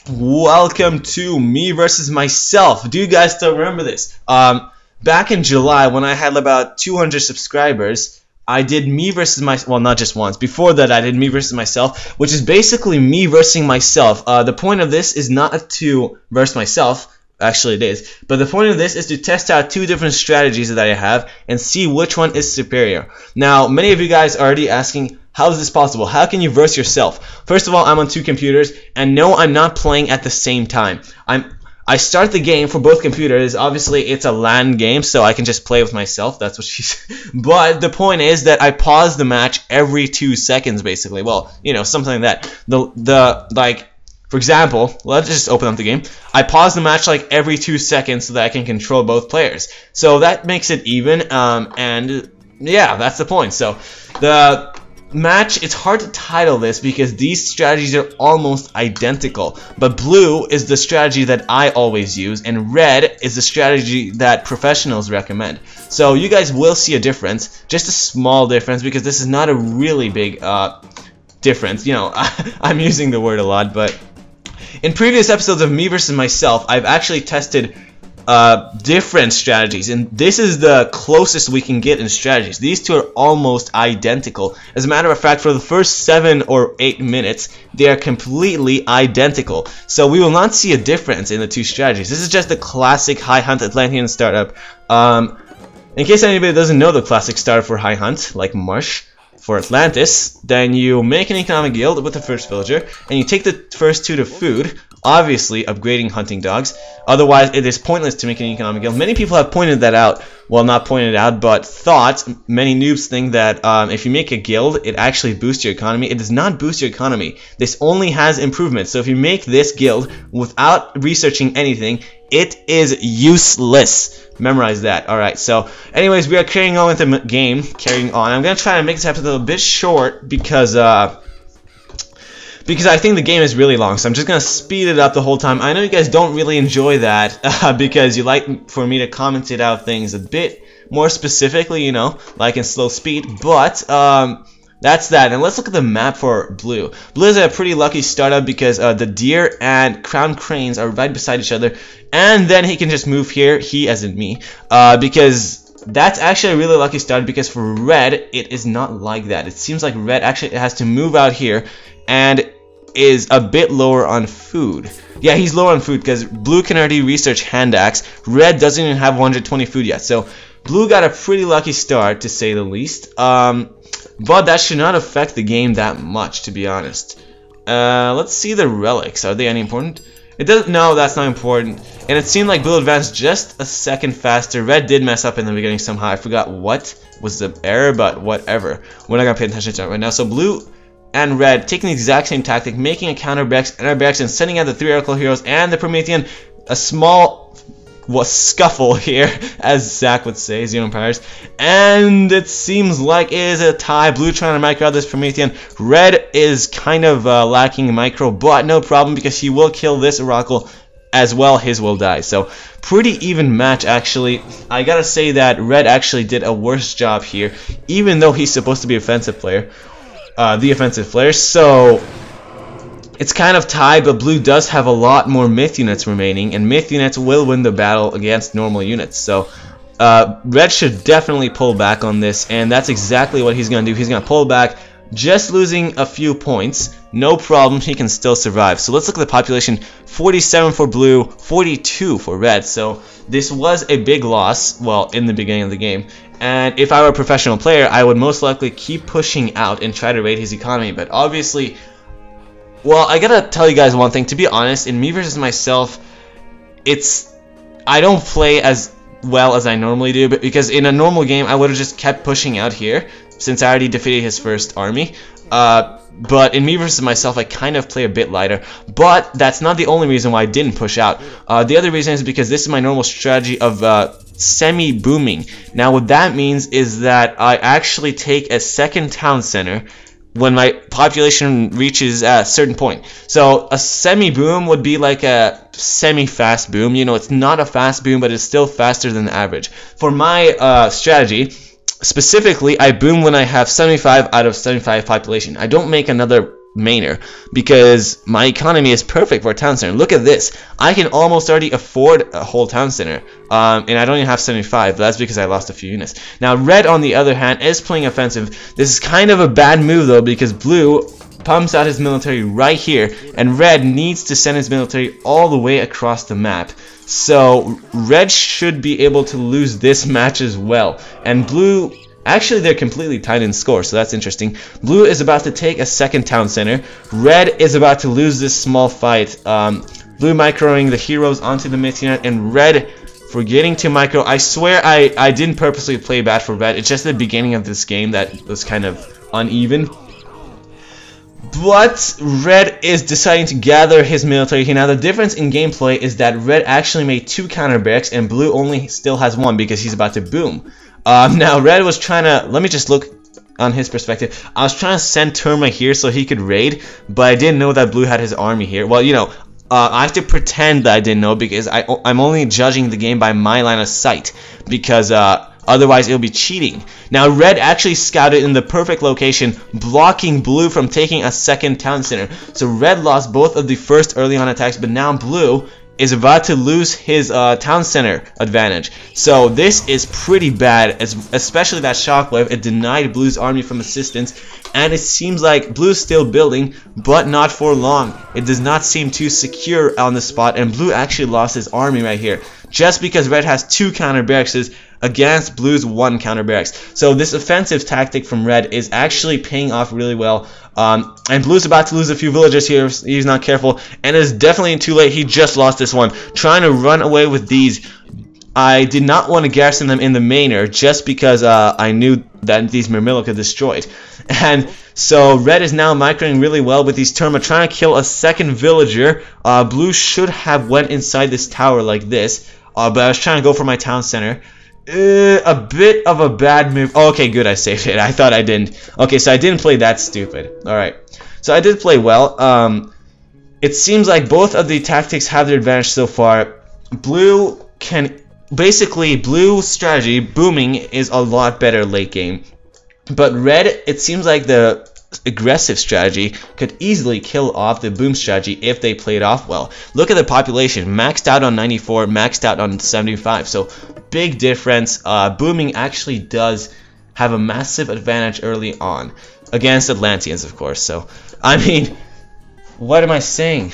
Welcome to me versus myself. Do you guys still remember this? Back in July when I had about 200 subscribers, I did me versus myself. Well, not just once. Before that, I did me versus myself, which is basically me versus myself. The point of this is not to verse myself. Actually, it is. But the point of this is to test out two different strategies that I have and see which one is superior. Now, many of you guys are already asking, how is this possible? How can you verse yourself? First of all, I'm on two computers, and no, I'm not playing at the same time. I start the game for both computers. Obviously, it's a LAN game, so I can just play with myself. That's what she said. But the point is that I pause the match every 2 seconds, basically. Well, you know, something like that. For example, let's just open up the game. I pause the match like every 2 seconds so that I can control both players. So that makes it even, and yeah, that's the point. So the match, it's hard to title this because these strategies are almost identical. But blue is the strategy that I always use, and red is the strategy that professionals recommend. So you guys will see a difference, just a small difference, because this is not a really big difference. You know, I'm using the word a lot, but in previous episodes of me versus myself, I've actually tested different strategies, and this is the closest we can get in strategies. These two are almost identical. As a matter of fact, for the first 7 or 8 minutes, they are completely identical. So we will not see a difference in the two strategies. This is just the classic High Hunt Atlantean startup. In case anybody doesn't know the classic startup for High Hunt, like Marsh, for Atlantis, then you make an economic guild with the first villager, and you take the first 2 to food, obviously upgrading hunting dogs. Otherwise, it is pointless to make an economic guild. Many people have pointed that out. Well, not pointed out, but thought. Many noobs think that if you make a guild, it actually boosts your economy. It does not boost your economy. This only has improvements. So if you make this guild without researching anything, it is useless. Memorize that. Alright, so anyways, we are carrying on with the game. I'm going to try to make this episode a bit short because I think the game is really long, so I'm just going to speed it up the whole time. I know you guys don't really enjoy that because you like for me to commentate out things a bit more specifically, you know, like in slow speed, but that's that. And let's look at the map for blue. Blue is a pretty lucky startup because the deer and crown cranes are right beside each other, and then he can just move here, he as in me, because that's actually a really lucky start, because for red, it is not like that. It seems like red actually has to move out here and is a bit lower on food. Yeah, he's lower on food because blue can already research hand axe. Red doesn't even have 120 food yet. So blue got a pretty lucky start, to say the least. But that should not affect the game that much, to be honest. Let's see the relics. Are they any important? It doesn't. No, that's not important. And it seemed like blue advanced just a second faster. Red did mess up in the beginning somehow. I forgot what was the error, but whatever. We're not gonna pay attention to it right now. So blue and red taking the exact same tactic, making a counter barracks and sending out the 3 Oracle heroes and the Promethean. A small scuffle here, as Zach would say, Zero Empires, and it seems like it is a tie. Blue trying to micro out this Promethean. Red is kind of lacking micro, but no problem because he will kill this Oracle as well. His will die. So pretty even match, actually. I gotta say that red actually did a worse job here, even though he's supposed to be offensive player, the offensive player. So it's kind of tied, but blue does have a lot more myth units remaining, and myth units will win the battle against normal units. So red should definitely pull back on this, and that's exactly what he's going to do. He's going to pull back, just losing a few points. No problem, he can still survive. So let's look at the population. 47 for blue, 42 for red. So this was a big loss, well, in the beginning of the game. And if I were a professional player, I would most likely keep pushing out and try to raid his economy. But obviously, well, I gotta tell you guys one thing. To be honest, in me versus myself, I don't play as well as I normally do, but because in a normal game I would have just kept pushing out here since I already defeated his first army. But in me versus myself, I kind of play a bit lighter. But that's not the only reason why I didn't push out. The other reason is because this is my normal strategy of semi-booming. Now what that means is that I actually take a second town center when my population reaches a certain point. So a semi-boom would be like a semi-fast boom. You know, it's not a fast boom, but it's still faster than the average. For my strategy, specifically, I boom when I have 75 out of 75 population. I don't make another mainer, because my economy is perfect for a town center. Look at this. I can almost already afford a whole town center, and I don't even have 75, but that's because I lost a few units. Now red, on the other hand, is playing offensive. This is kind of a bad move though, because blue pumps out his military right here, and red needs to send his military all the way across the map. So red should be able to lose this match as well, and blue, actually they're completely tied in score, so that's interesting. Blue is about to take a second town center. Red is about to lose this small fight. Blue microing the heroes onto the mid unit, and red forgetting to micro. I swear I didn't purposely play bad for red. It's just the beginning of this game that was kind of uneven. But red is deciding to gather his military here. Now the difference in gameplay is that red actually made 2 counter barracks and blue only still has 1 because he's about to boom. Now red was trying to, let me just look on his perspective. I was trying to send Terma here so he could raid, but I didn't know that blue had his army here. Well, you know, I have to pretend that I didn't know, because I'm only judging the game by my line of sight, because otherwise it'll be cheating. Now red actually scouted in the perfect location, blocking blue from taking a second town center. So red lost both of the first early on attacks, but now blue is about to lose his town center advantage. So this is pretty bad, especially that shockwave. It denied blue's army from assistance, and it seems like blue's still building, but not for long. It does not seem too secure on the spot, and blue actually lost his army right here, just because red has 2 counter barracks against blue's 1 counter barracks. So this offensive tactic from red is actually paying off really well. And blue's about to lose a few villagers here if he's not careful, and it's definitely too late. He just lost this one. Trying to run away with these. I did not want to garrison them in the mainer just because I knew that these Murmillo could destroy it. And so red is now microing really well with these Terma, trying to kill a second villager. Blue should have went inside this tower like this, but I was trying to go for my town center. A bit of a bad move. Oh, okay, good, I saved it. I thought I didn't. Okay, so I didn't play that stupid. Alright, so I did play well. It seems like both of the tactics have their advantage so far. Blue can... Basically, blue strategy, booming, is a lot better late game. But red, it seems like the aggressive strategy could easily kill off the boom strategy if they play it off well. Look at the population, maxed out on 94, maxed out on 75, so big difference. Booming actually does have a massive advantage early on against Atlanteans, of course. So I mean, what am I saying?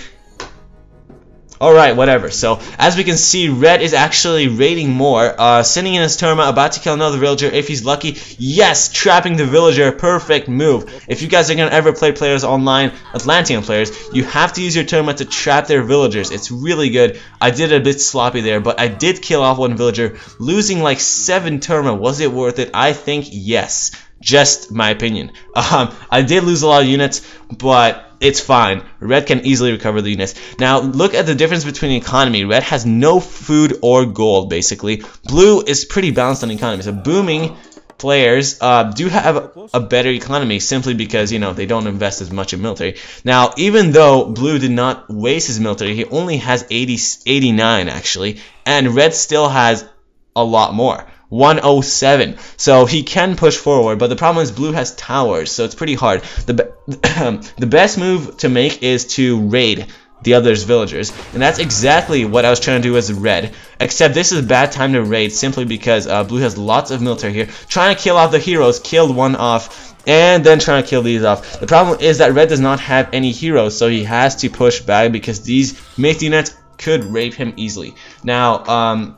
Alright, whatever. So, as we can see, red is actually raiding more, sending in his Terma, about to kill another villager if he's lucky. Yes, trapping the villager, perfect move. If you guys are going to ever play players online, Atlantean players, you have to use your Terma to trap their villagers. It's really good. I did a bit sloppy there, but I did kill off one villager, losing like 7 Terma. Was it worth it? I think yes. Just my opinion. I did lose a lot of units, but it's fine. Red can easily recover the units. Now look at the difference between economy. Red has no food or gold basically. Blue is pretty balanced on economy. So booming players do have a better economy simply because, you know, they don't invest as much in military. Now even though blue did not waste his military, he only has 89 actually, and red still has a lot more. 107, so he can push forward, but the problem is blue has towers, so it's pretty hard. The best move to make is to raid the other's villagers, and that's exactly what I was trying to do as red, except this is a bad time to raid simply because blue has lots of military here, trying to kill off the heroes, killed one off, and then trying to kill these off. The problem is that red does not have any heroes, so he has to push back because these mid units could rape him easily. Now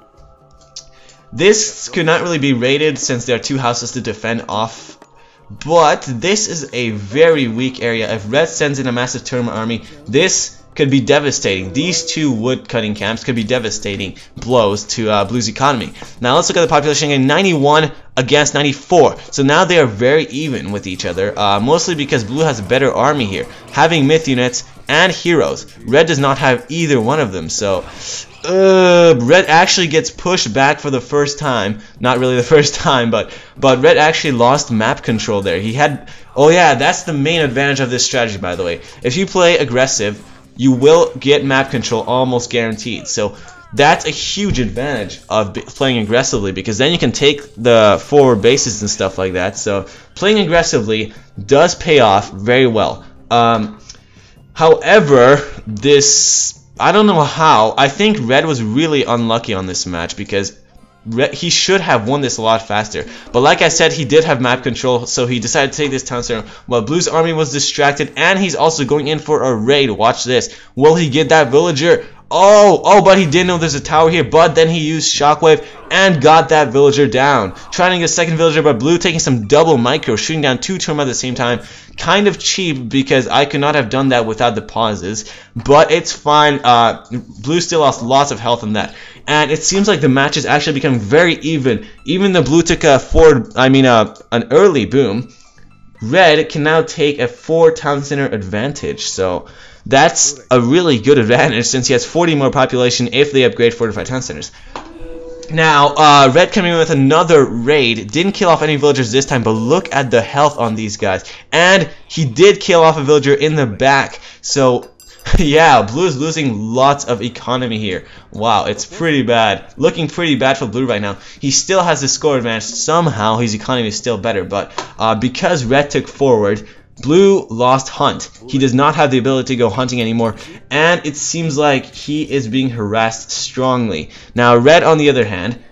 this could not really be raided since there are 2 houses to defend off, but this is a very weak area. If red sends in a massive Terma army, this could be devastating. These 2 wood cutting camps could be devastating blows to blue's economy. Now let's look at the population again. 91 against 94, so now they are very even with each other, mostly because blue has a better army here, having myth units and heroes. Red does not have either one of them, so red actually gets pushed back for the first time. Not really the first time, but red actually lost map control there. He had, oh yeah, that's the main advantage of this strategy, by the way. If you play aggressive, you will get map control almost guaranteed. So that's a huge advantage of playing aggressively, because then you can take the forward bases and stuff like that. So playing aggressively does pay off very well. However, I don't know how. I think Red was really unlucky on this match because he should have won this a lot faster. But like I said, he did have map control, so he decided to take this town center while Blue's army was distracted, and he's also going in for a raid. Watch this. Will he get that villager? Oh, but he didn't know there's a tower here, but then he used Shockwave and got that villager down. Trying to get a second villager, but Blue taking some double micro, shooting down 2 Terma at the same time. Kind of cheap because I could not have done that without the pauses, but it's fine. Blue still lost lots of health on that. And it seems like the match is actually becoming very even. Even though Blue took an early boom, Red can now take a 4 town center advantage. So that's a really good advantage since he has 40 more population if they upgrade fortified town centers. Now, Red coming in with another raid. Didn't kill off any villagers this time, but look at the health on these guys. And he did kill off a villager in the back. So, yeah, Blue is losing lots of economy here. Wow, it's pretty bad. Looking pretty bad for Blue right now. He still has the score advantage. Somehow, his economy is still better. But because Red took forward, Blue lost Hunt. He does not have the ability to go hunting anymore, and it seems like he is being harassed strongly. Now, Red, on the other hand,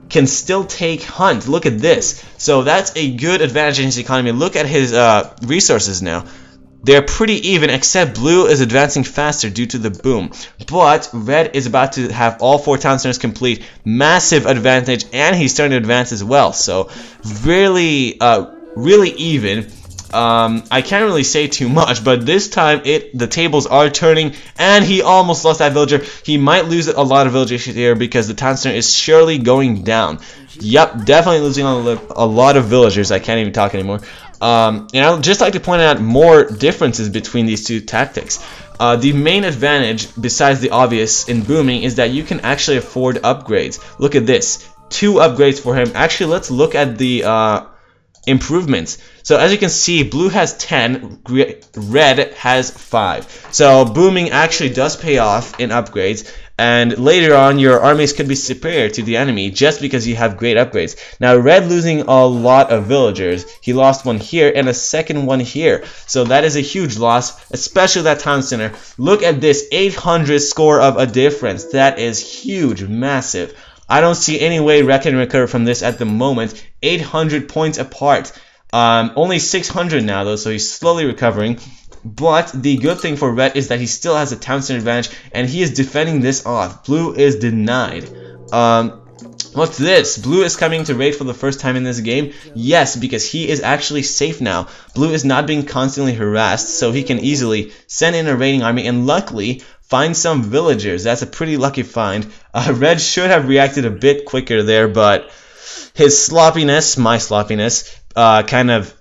can still take Hunt. Look at this. So that's a good advantage in his economy. Look at his resources now. They're pretty even, except Blue is advancing faster due to the boom. But Red is about to have all 4 town centers complete. Massive advantage, and he's starting to advance as well. So really, really even. I can't really say too much, but this time the tables are turning, and he almost lost that villager. He might lose a lot of villagers here because the town center is surely going down. Yep, definitely losing a lot of villagers. I can't even talk anymore. And I'd just like to point out more differences between these two tactics. The main advantage, besides the obvious in booming, is that you can actually afford upgrades. Look at this. 2 upgrades for him. Actually, let's look at the improvements. So as you can see, Blue has 10, Red has 5. So booming actually does pay off in upgrades, and later on your armies could be superior to the enemy just because you have great upgrades. Now Red losing a lot of villagers. He lost one here and a second one here. So that is a huge loss, especially that town center. Look at this, 800 score of a difference. That is huge, massive. I don't see any way Red can recover from this at the moment. 800 points apart. Only 600 now though, so he's slowly recovering. But the good thing for Red is that he still has a town center advantage, and he is defending this off. Blue is denied. What's this? Blue is coming to raid for the first time in this game? Yes, because he is actually safe now. Blue is not being constantly harassed, so he can easily send in a raiding army, and luckily find some villagers. That's a pretty lucky find. Red should have reacted a bit quicker there, but his sloppiness, my sloppiness, kind of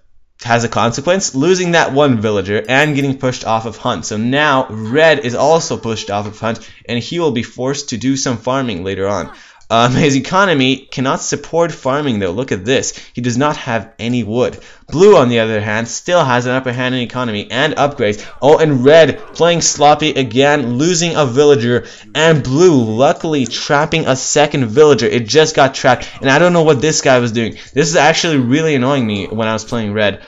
has a consequence, losing that one villager and getting pushed off of Hunt. So now Red is also pushed off of Hunt, and he will be forced to do some farming later on. His economy cannot support farming though. Look at this. He does not have any wood. Blue, on the other hand, still has an upper hand in economy and upgrades. Oh, and Red playing sloppy again, losing a villager, and Blue luckily trapping a second villager. It just got trapped, and I don't know what this guy was doing. This is actually really annoying me when I was playing Red.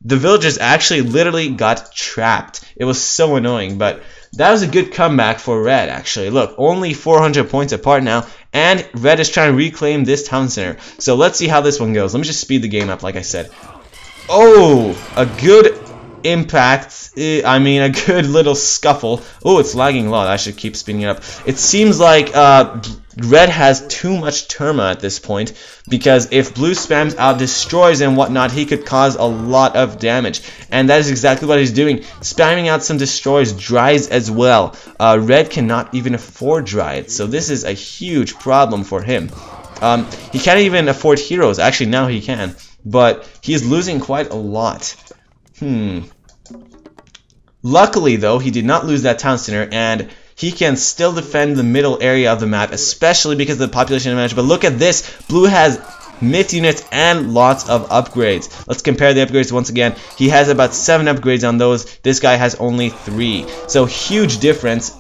The villagers actually literally got trapped. It was so annoying, but that was a good comeback for Red, actually. Look, only 400 points apart now, and Red is trying to reclaim this town center. So let's see how this one goes. Let me just speed the game up, like I said. Oh, a good impact. A good little scuffle. Oh, it's lagging a lot. I should keep speeding it up. It seems like Red has too much Terma at this point, because if Blue spams out destroys and whatnot, he could cause a lot of damage, and that is exactly what he's doing. Spamming out some destroys, dries as well. Red cannot even afford dries, so this is a huge problem for him. He can't even afford heroes. Actually, now he can, but he is losing quite a lot. Luckily though, he did not lose that town center, and he can still defend the middle area of the map, especially because of the population advantage. But look at this. Blue has myth units and lots of upgrades. Let's compare the upgrades once again. He has about 7 upgrades on those. This guy has only 3. So huge difference.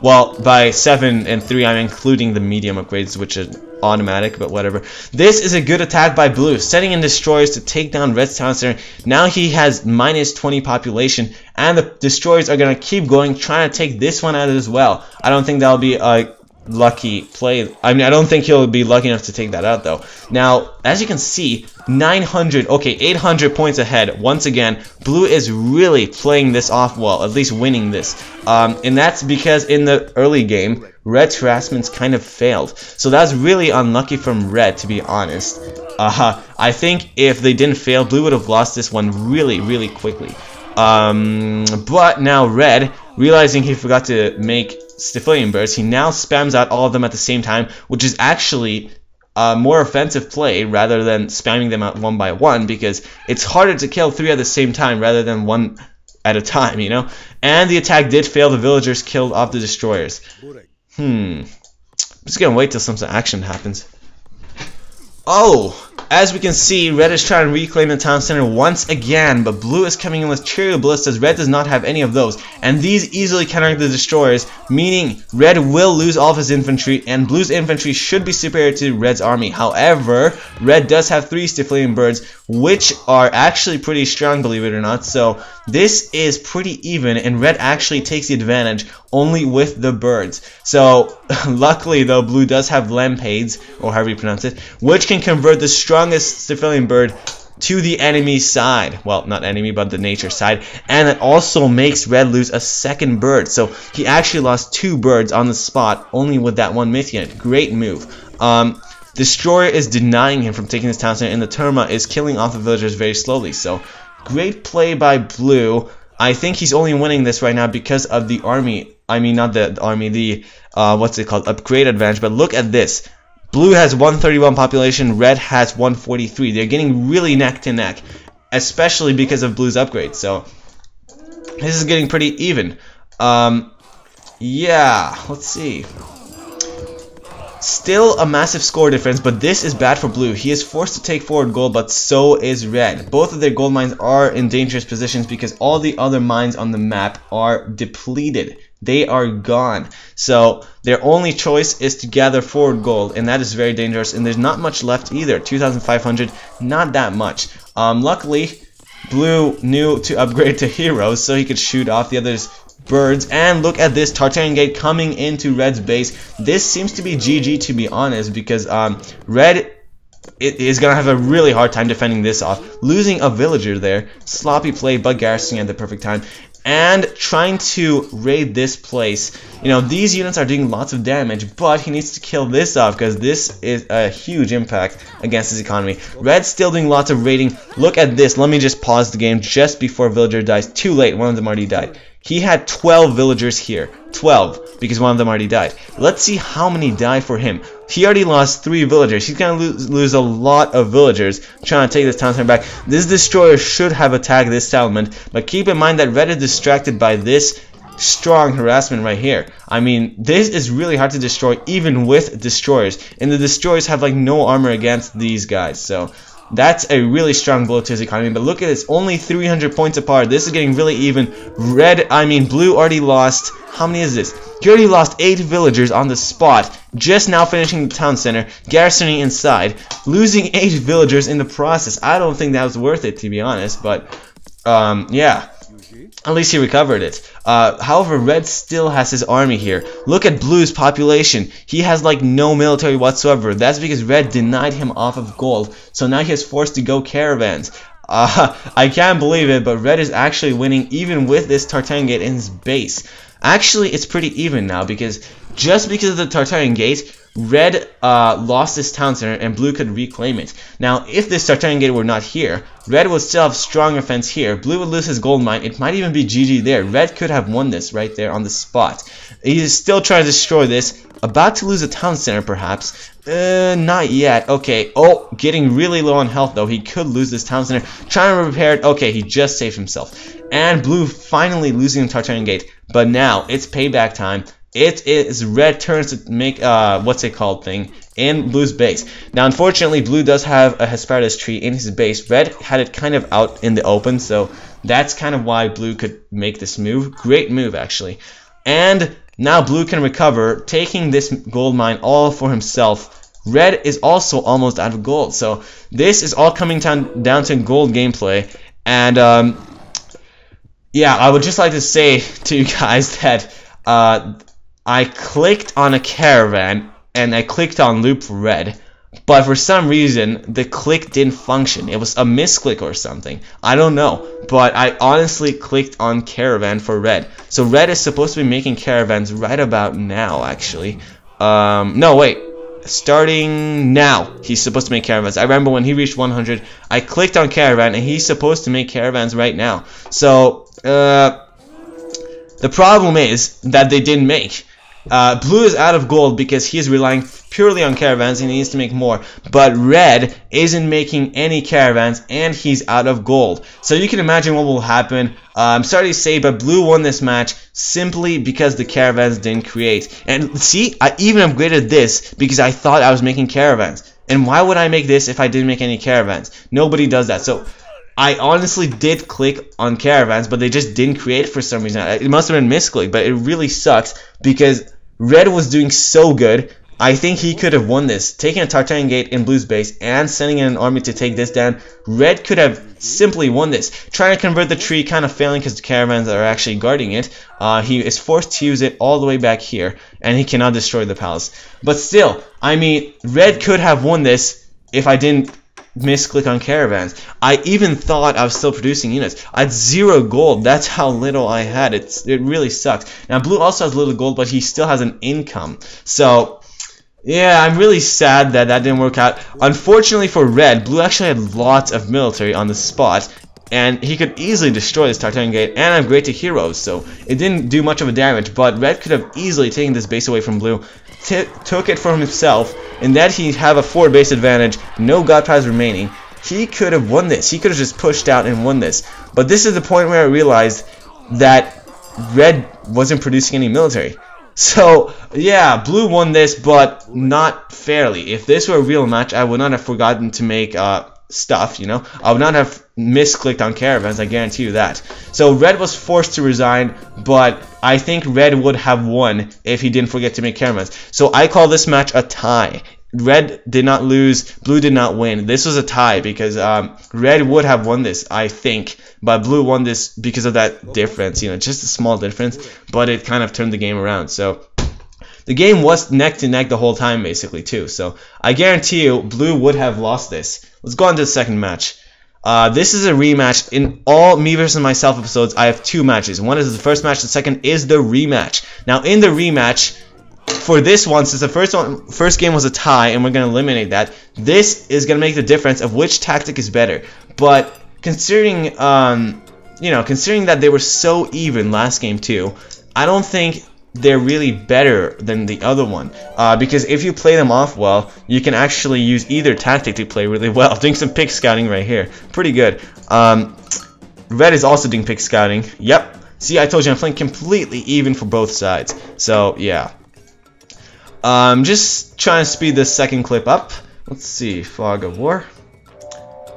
Well, by 7 and 3, I'm including the medium upgrades, which are automatic, but whatever. This is a good attack by Blue, setting in destroyers to take down Red's town center. Now he has minus 20 population, and the destroyers are gonna keep going, trying to take this one out as well. I don't think that'll be a lucky play. I mean, I don't think he'll be lucky enough to take that out though. Now, as you can see, 900, okay, 800 points ahead. Once again, Blue is really playing this off well, at least winning this. And that's because in the early game, Red's harassments kind of failed. So that's really unlucky from Red, to be honest. I think if they didn't fail, Blue would have lost this one really, really quickly. But now Red, realizing he forgot to make Stifilian birds, he now spams out all of them at the same time, which is actually a more offensive play rather than spamming them out one by one, because it's harder to kill 3 at the same time rather than 1 at a time, you know? And the attack did fail. The villagers killed off the destroyers. I'm just gonna wait till some action happens. Oh! As we can see, Red is trying to reclaim the town center once again, but Blue is coming in with Cheerio Bullets as Red does not have any of those. And these easily counteract the destroyers, meaning Red will lose all of his infantry, and Blue's infantry should be superior to Red's army. However, Red does have 3 Stifilian birds, which are actually pretty strong, believe it or not. So this is pretty even, and Red actually takes the advantage only with the birds. So luckily though, Blue does have Lampades, or however you pronounce it, which can convert the strongest Stifilian bird to the enemy side. Well, not enemy, but the nature side. And it also makes Red lose a second bird. So he actually lost 2 birds on the spot only with that one myth unit. Great move. Destroyer is denying him from taking this town center, and the Terma is killing off the villagers very slowly. So great play by Blue. I think he's only winning this right now because of the army. I mean, not the army, the what's it called, upgrade advantage. But look at this. Blue has 131 population, Red has 143. They're getting really neck to neck, especially because of Blue's upgrade. So this is getting pretty even. Yeah, let's see. Still a massive score difference, but this is bad for Blue. He is forced to take forward gold, but so is Red. Both of their gold mines are in dangerous positions because all the other mines on the map are depleted. They are gone. So their only choice is to gather forward gold, and that is very dangerous. And there's not much left either. 2,500, not that much. Luckily, Blue knew to upgrade to heroes so he could shoot off the others' birds. And look at this Tartarian gate coming into Red's base. This seems to be GG, to be honest, because Red is gonna have a really hard time defending this off. Losing a villager there, sloppy play, but garrisoning at the perfect time, and trying to raid this place. You know, these units are doing lots of damage, but he needs to kill this off because this is a huge impact against his economy. Red's still doing lots of raiding. Look at this. Let me just pause the game just before villager dies. Too late. One of them already died. He had 12 villagers here. 12, because one of them already died. Let's see how many die for him. He already lost 3 villagers. He's going to lose a lot of villagers trying to take this town center back. This destroyer should have attacked this settlement, but keep in mind that Red is distracted by this strong harassment right here. I mean, this is really hard to destroy even with destroyers, and the destroyers have like no armor against these guys. So that's a really strong blow to his economy. But look at this, only 300 points apart. This is getting really even. Blue already lost, how many is this? He already lost 8 villagers on the spot, just now finishing the town center, garrisoning inside, losing 8 villagers in the process. I don't think that was worth it, to be honest, but yeah. At least he recovered it. However, Red still has his army here. Look at Blue's population. He has like no military whatsoever. That's because Red denied him off of gold. So now he is forced to go caravans. I can't believe it, but Red is actually winning even with this Tartarian gate in his base. Actually, it's pretty even now because just because of the Tartarian gate, Red lost this town center and Blue could reclaim it. Now, if this Tartarian gate were not here, Red would still have strong offense here. Blue would lose his gold mine. It might even be GG there. Red could have won this right there on the spot. He is still trying to destroy this. About to lose a town center, perhaps. Not yet. Okay. Oh, getting really low on health, though. He could lose this town center. Trying to repair it. Okay, he just saved himself. And Blue finally losing the Tartarian gate. But now, it's payback time. It is Red turns to make what's it called thing in Blue's base. Now unfortunately Blue does have a Hesperus tree in his base. Red had it kind of out in the open, so that's kind of why Blue could make this move. Great move actually. And Now blue can recover, taking this gold mine all for himself. Red is also almost out of gold. So this is all coming down to gold gameplay. And yeah, I would just like to say to you guys that I clicked on a caravan and I clicked on loop for red. But for some reason, the click didn't function. It was a misclick or something. I don't know. But I honestly clicked on caravan for red. So red is supposed to be making caravans right about now, actually. No, wait. Starting now, he's supposed to make caravans. I remember when he reached 100, I clicked on caravan, and he's supposed to make caravans right now. So, the problem is that they didn't make. Blue is out of gold because he is relying purely on caravans and he needs to make more. But red isn't making any caravans and he's out of gold. So you can imagine what will happen. I'm sorry to say, but blue won this match simply because the caravans didn't create. And see, I even upgraded this because I thought I was making caravans. And why would I make this if I didn't make any caravans? Nobody does that. So I honestly did click on caravans, but they just didn't create for some reason. It must have been misclick, but it really sucks because red was doing so good. I think he could have won this, taking a Tartarian gate in blue's base and sending in an army to take this down. Red could have simply won this. Trying to convert the tree, kind of failing because the caravans are actually guarding it. He is forced to use it all the way back here, and he cannot destroy the palace. But still, I mean, red could have won this if I didn't misclick on caravans. I even thought I was still producing units. I had 0 gold. That's how little I had. It really sucks. Now blue also has little gold, but he still has an income. So yeah, I'm really sad that that didn't work out. Unfortunately for red, blue actually had lots of military on the spot, and he could easily destroy this Tartarian gate and upgrade to heroes, so it didn't do much of a damage. But red could have easily taken this base away from blue, took it for himself, and that he'd have a 4 base advantage, no god prize remaining. He could have won this. He could have just pushed out and won this. But this is the point where I realized that red wasn't producing any military. So yeah, blue won this, but not fairly. If this were a real match, I would not have forgotten to make stuff, you know. I would not have misclicked on caravans, I guarantee you that. So red was forced to resign, but I think red would have won if he didn't forget to make caravans. So I call this match a tie. Red did not lose, blue did not win. This was a tie because red would have won this, I think, but blue won this because of that difference, you know, just a small difference, but it kind of turned the game around. So the game was neck to neck the whole time basically too. So I guarantee you blue would have lost this. Let's go on to the second match. This is a rematch. In all me versus myself episodes, I have 2 matches. One is the first match, the second is the rematch. Now in the rematch, for this one, since the first game was a tie and we're going to eliminate that, this is going to make the difference of which tactic is better. But considering you know, considering that they were so even last game too, I don't think they're really better than the other one, because if you play them off well, you can actually use either tactic to play really well. Doing some pick scouting right here, pretty good. Red is also doing pick scouting. Yep, see, I told you I'm playing completely even for both sides. So yeah, just trying to speed this second clip up. Let's see, fog of war.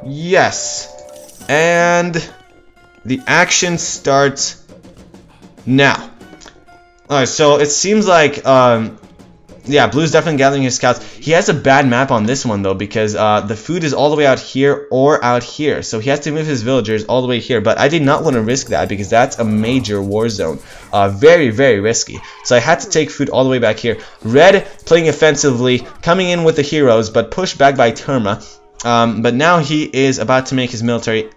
Yes, and the action starts now. Alright, so it seems like, yeah, blue's definitely gathering his scouts. He has a bad map on this one, though, because the food is all the way out here or out here. So he has to move his villagers all the way here. But I did not want to risk that because that's a major war zone. Very, very risky. So I had to take food all the way back here. Red playing offensively, coming in with the heroes, but pushed back by Terma. But now he is about to make his military.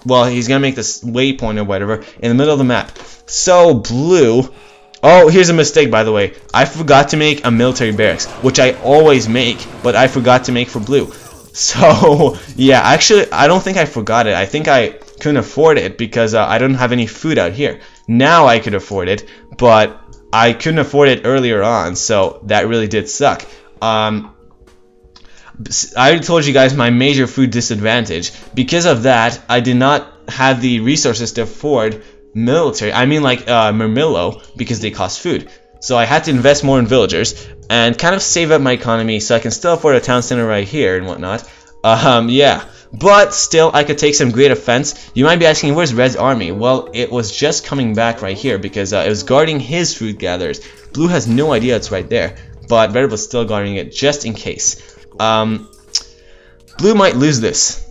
Well, he's going to make this waypoint or whatever in the middle of the map. So blue... Oh, here's a mistake, by the way. I forgot to make a military barracks, which I always make, but I forgot to make for blue. So, yeah, actually, I don't think I forgot it. I think I couldn't afford it because I don't have any food out here. Now I could afford it, but I couldn't afford it earlier on, so that really did suck. I already told you guys my major food disadvantage. Because of that, I did not have the resources to afford military. I mean, like Mermillo, because they cost food. So I had to invest more in villagers and kind of save up my economy so I can still afford a town center right here and whatnot. Yeah, but still I could take some great offense. You might be asking, where's Red's army? Well, it was just coming back right here because it was guarding his fruit gatherers. Blue has no idea it's right there, but Red was still guarding it just in case. Blue might lose this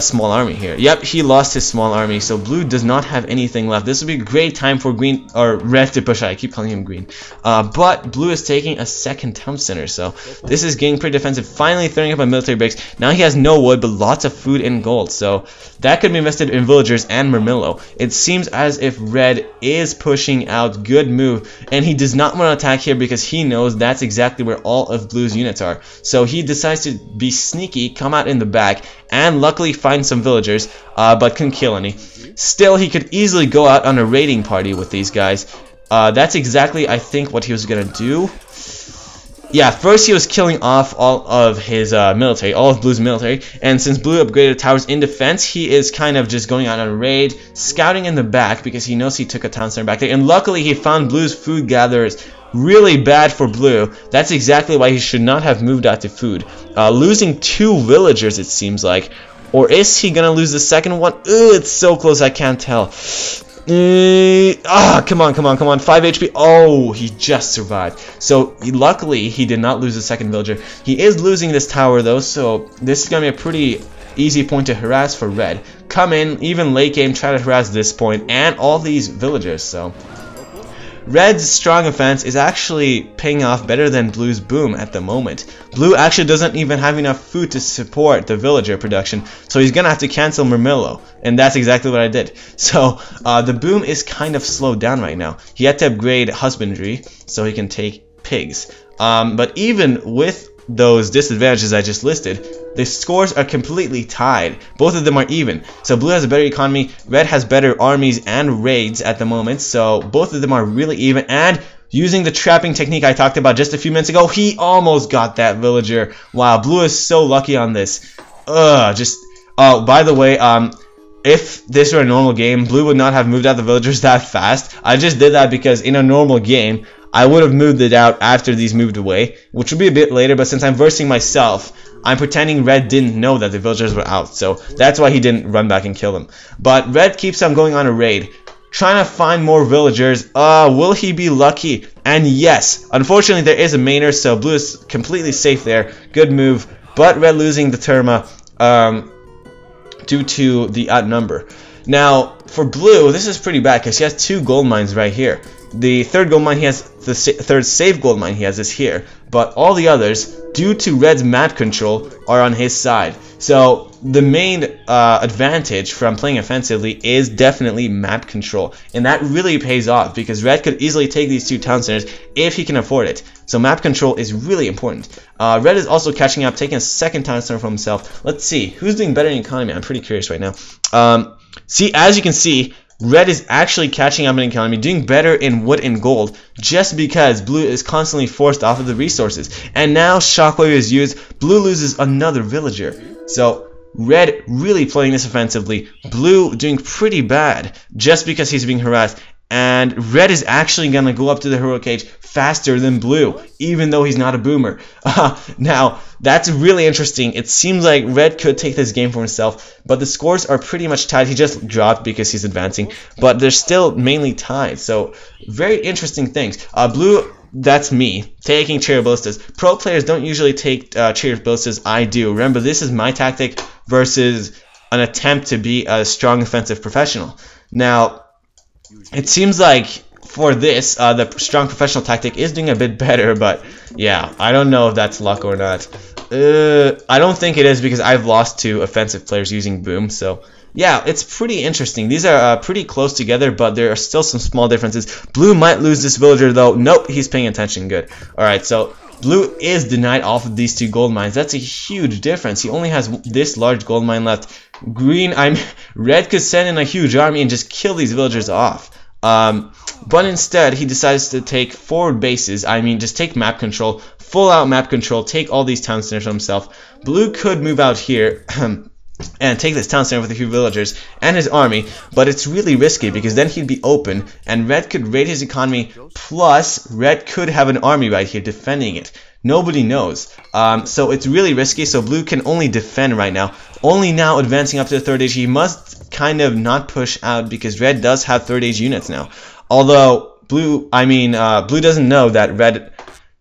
small army here. Yep, he lost his small army, so Blue does not have anything left. This would be a great time for Green or Red to push out. I keep calling him Green. But Blue is taking a second town center, so this is getting pretty defensive. Finally throwing up a military base. Now he has no wood, but lots of food and gold, so that could be invested in villagers and Murmillo. It seems as if Red is pushing out. Good move, and he does not want to attack here because he knows that's exactly where all of Blue's units are. So he decides to be sneaky, come out in the back, and luckily find some villagers, but couldn't kill any. Still, he could easily go out on a raiding party with these guys. That's exactly, I think, what he was gonna do. Yeah, first he was killing off all of his military, all of Blue's military, and since Blue upgraded towers in defense, he is kind of just going out on a raid, scouting in the back because he knows he took a town center back there, and luckily he found Blue's food gatherers. Really bad for Blue. That's exactly why he should not have moved out to food. Losing 2 villagers, it seems like. Or is he gonna lose the second one? Ooh, it's so close, I can't tell. Come on. 5 HP. Oh, he just survived. So, luckily, he did not lose the second villager. He is losing this tower, though, so this is gonna be a pretty easy point to harass for Red. Come in, even late game, try to harass this point, and all these villagers, so... Red's strong offense is actually paying off better than Blue's boom at the moment. Blue actually doesn't even have enough food to support the villager production, so he's gonna have to cancel Murmillo, and that's exactly what I did. So the boom is kind of slowed down right now. He had to upgrade husbandry so he can take pigs. But even with those disadvantages I just listed, the scores are completely tied. Both of them are even. So Blue has a better economy, Red has better armies and raids at the moment, so both of them are really even. And using the trapping technique I talked about just a few minutes ago, he almost got that villager. Wow, Blue is so lucky on this. Oh, by the way, if this were a normal game, Blue would not have moved out the villagers that fast. I just did that because in a normal game, I would have moved it out after these moved away, which would be a bit later, but since I'm versing myself, I'm pretending Red didn't know that the villagers were out, so that's why he didn't run back and kill them. But Red keeps on going on a raid, trying to find more villagers. Will he be lucky? And yes, unfortunately there is a mainer, so Blue is completely safe there. Good move, but Red losing the Terma due to the outnumber. Now, for Blue, this is pretty bad because he has 2 gold mines right here. The third gold mine he has, the third safe gold mine he has is here, but all the others, due to Red's map control, are on his side. So the main advantage from playing offensively is definitely map control, and that really pays off because Red could easily take these 2 town centers if he can afford it. So map control is really important. Red is also catching up, taking a second town center for himself. Let's see, who's doing better in economy? I'm pretty curious right now. See, as you can see, Red is actually catching up in economy, doing better in wood and gold, just because Blue is constantly forced off of the resources. And now Shockwave is used, Blue loses another villager. So Red really playing this offensively, Blue doing pretty bad, just because he's being harassed. And Red is actually going to go up to the heroic age faster than Blue, even though he's not a boomer. Now, that's really interesting. It seems like Red could take this game for himself, but the scores are pretty much tied. He just dropped because he's advancing, but they're still mainly tied. So, very interesting things. Blue, that's me, taking Chariot Ballistas. Pro players don't usually take Chariot Ballistas. I do. Remember, this is my tactic versus an attempt to be a strong offensive professional. Now, it seems like for this, the strong professional tactic is doing a bit better, but yeah, I don't know if that's luck or not. I don't think it is because I've lost to offensive players using boom, so yeah, it's pretty interesting. These are pretty close together, but there are still some small differences. Blue might lose this villager though. Nope, he's paying attention. Good. Alright, so Blue is denied off of these 2 gold mines. That's a huge difference. He only has this large gold mine left. Red could send in a huge army and just kill these villagers off. But instead, he decides to take forward bases. Just take map control, full out map control, take all these town centers for himself. Blue could move out here and take this town center with a few villagers and his army, but it's really risky because then he'd be open and Red could raid his economy, plus Red could have an army right here defending it. Nobody knows. So it's really risky. So blue can only defend right now. Only now advancing up to the third age. He must kind of not push out because red does have third age units now. Although blue doesn't know that red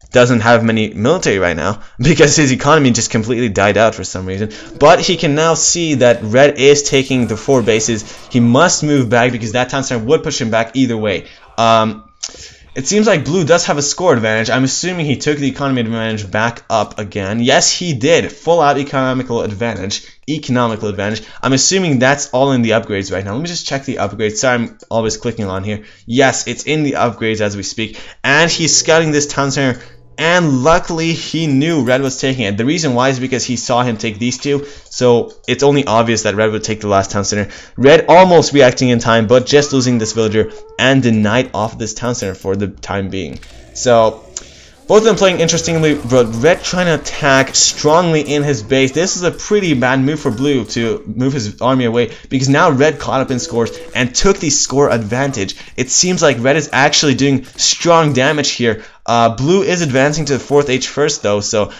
doesn't have many military right now because his economy just completely died out for some reason. But he can now see that red is taking the 4 bases. He must move back because that town center would push him back either way. It seems like blue does have a score advantage. I'm assuming he took the economy advantage back up again. Yes, he did. Full out economical advantage. I'm assuming that's all in the upgrades right now. Let me just check the upgrades. Sorry, I'm always clicking on here. Yes, it's in the upgrades as we speak. And he's scouting this town center. And luckily, he knew red was taking it. The reason why is because he saw him take these 2. So it's only obvious that red would take the last town center. Red almost reacting in time, but just losing this villager and denied off this town center for the time being. So both of them playing interestingly, but red trying to attack strongly in his base. This is a pretty bad move for blue to move his army away because now red caught up in scores and took the score advantage. It seems like red is actually doing strong damage here. Blue is advancing to the 4th age first though, so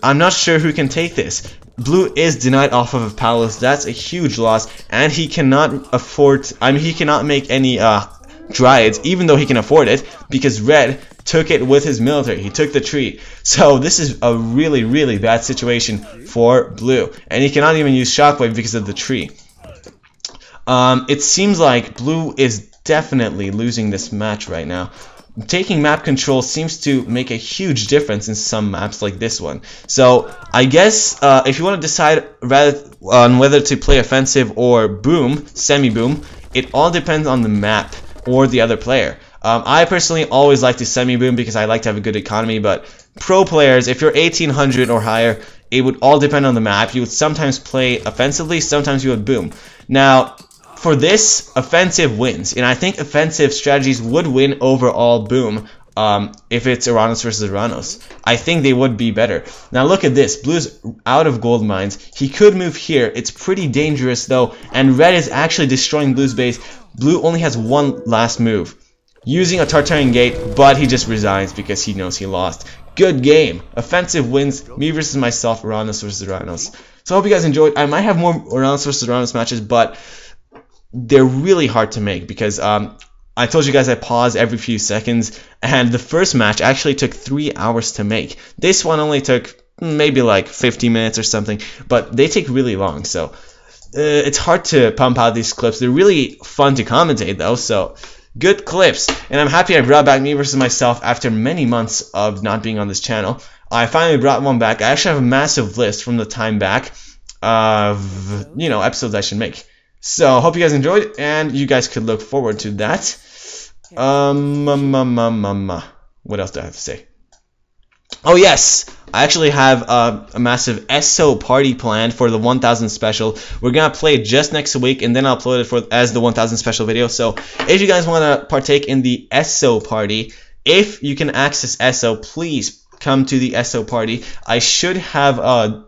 I'm not sure who can take this. Blue is denied off of a palace. That's a huge loss, and he cannot afford. He cannot make any dryads, even though he can afford it, because red took it with his military. He took the tree. So this is a really, really bad situation for blue, and he cannot even use shockwave because of the tree. It seems like blue is definitely losing this match right now. Taking map control seems to make a huge difference in some maps like this one. So I guess if you want to decide on whether to play offensive or boom, semi-boom, it all depends on the map or the other player. I personally always like to semi-boom because I like to have a good economy, but pro players, if you're 1800 or higher, it would all depend on the map. You would sometimes play offensively, sometimes you would boom. Now, for this, offensive wins, and I think offensive strategies would win over all boom if it's Oranos versus Oranos. I think they would be better. Now look at this. Blue's out of gold mines. He could move here. It's pretty dangerous though, and red is actually destroying blue's base. Blue only has one last move, using a Tartarian gate, but he just resigns because he knows he lost. Good game. Offensive wins. Me versus myself, Oranos versus Oranos. So I hope you guys enjoyed. I might have more Oranos versus Oranos matches, but they're really hard to make because I told you guys I pause every few seconds, and the first match actually took 3 hours to make. This one only took maybe like 50 minutes or something, but they take really long, so it's hard to pump out these clips. They're really fun to commentate though, so good clips. And I'm happy I brought back me versus myself after many months of not being on this channel. I finally brought one back. I actually have a massive list from the time back of, you know, episodes I should make. So, hope you guys enjoyed, and you guys could look forward to that. What else do I have to say? Oh yes, I actually have a massive SO party planned for the 1000 special. We're gonna play it just next week, and then I'll upload it as the 1000 special video. So, if you guys want to partake in the SO party, if you can access SO, please come to the SO party. I should have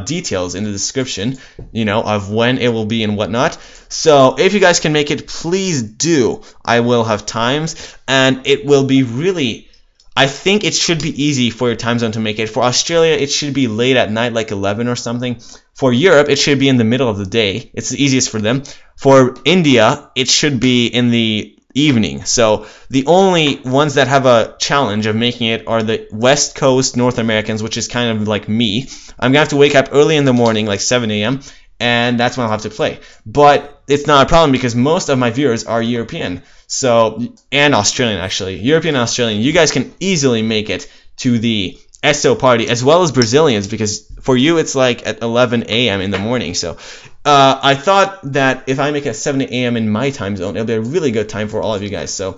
details in the description, you know, of when it will be and whatnot. So if you guys can make it, please do. I will have times, and it will be really, I think it should be easy for your time zone to make it. For Australia, it should be late at night, like 11 or something. For Europe, it should be in the middle of the day. It's the easiest for them. For India, it should be in the evening. So the only ones that have a challenge of making it are the West Coast North Americans, which is kind of like me. I'm gonna have to wake up early in the morning, like 7 a.m., and that's when I'll have to play. But it's not a problem because most of my viewers are European, so, and Australian actually. European and Australian, you guys can easily make it to the SO party, as well as Brazilians, because for you it's like at 11 a.m. in the morning. So I thought that if I make it at 7 a.m. in my time zone, it'll be a really good time for all of you guys. So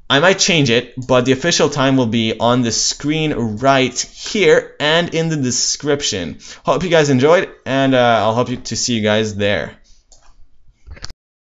I might change it, but the official time will be on the screen right here and in the description. Hope you guys enjoyed, and I'll hope to see you guys there.